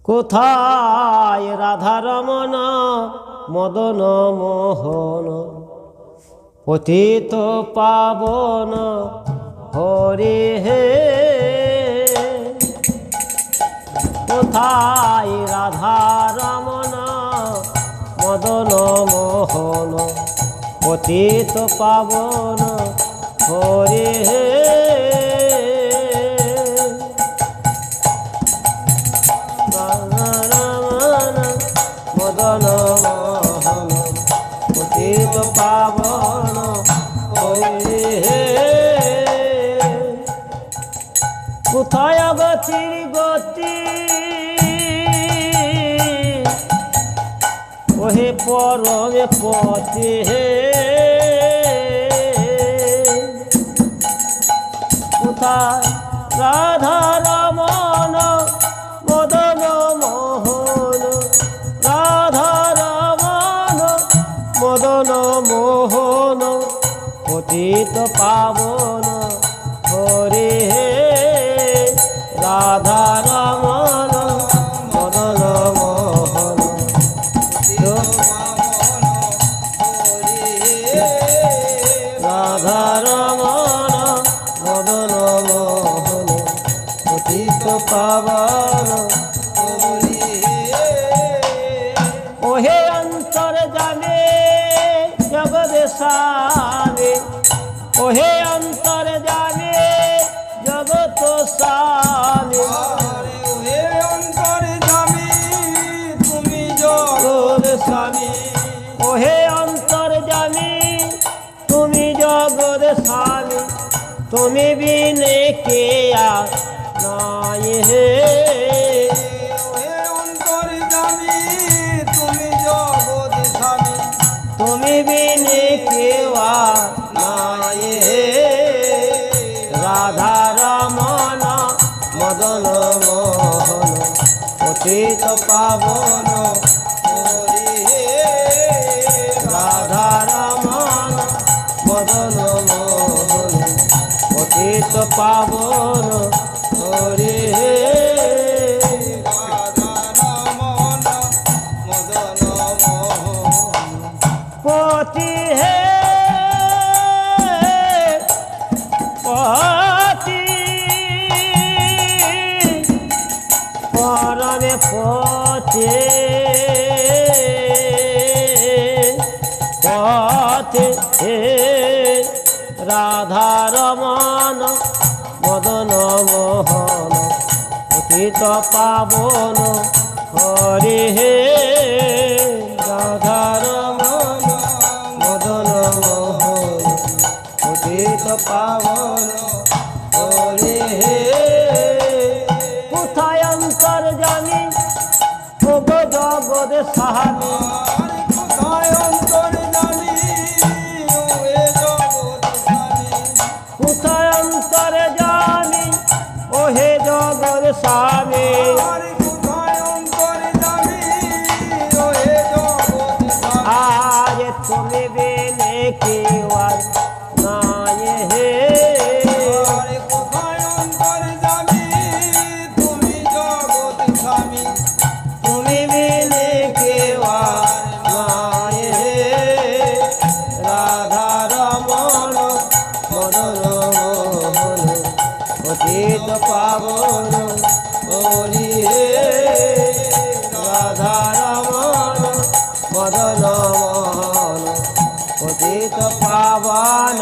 কোথায় রাধারমণ মদন মোহন পতিত পাবন হরি হে। কোথায় রাধারমণ মদন মোহন পতিত পাবন হরি হে। মদন মোহন পতিত পাবন হরি হে। কোথায় গতির গতি ওহে পরমে পতি হে। কোথায় রাধা রমণ মদন মোহন রাধা রমণ মদন মোহন পতিত পাবন হরি হে। রাধা রমণ মদন মোহন রাধা রমণ মদন মোহন পতিত পাবন হরি হে। ওহে অন্তর জানে জগদেশানে ওহে অন্তর জানে জগত সানে। ওহে অন্তর জানে তুমি জগৎ স্বামী। ওহে অন্তর জানি তুমি জগৎ স্বামী। তুমি বিনে কে আর নাই হে। ওহে অন্তর জানে তুমি জগৎ স্বামী। তুমি বিনে কেউ আর নাই হে। রাধা রমণ মদন মোহন পতিত পাবন হরি হে। রাধা রমণ মদন মোহন পতিত পাবন হরি হে। রাধা রমণ মদন মোহন পতি হে পতি পরমে পতি পতি হে। রাধা রমণ মদন মোহন পতিত পাবন হরি হে। রাধা রমণ মদন মোহন পতিত পাবন হরি হে। কোথায় অন্তর জানি ভোগ জগৎ সাহানি। কোথায় অন্তর জানি ওহে জগৎ স্বামী। কোথায় অন্তর জানি ওহে জগৎ স্বামী। কোথায় অন্তর জানি ওহে জগৎ স্বামী। আজ তুমি বিনে কেউ আর নাই হে। কোথায় অন্তর জানি তুমি জগৎ স্বামী। তুমি বিনে কেউ আর নাই হে। রাধা রমণ মদন মোহন পতিত পাবন হরি হে। রাধা রমণ মদন মোহন পতিত পাবন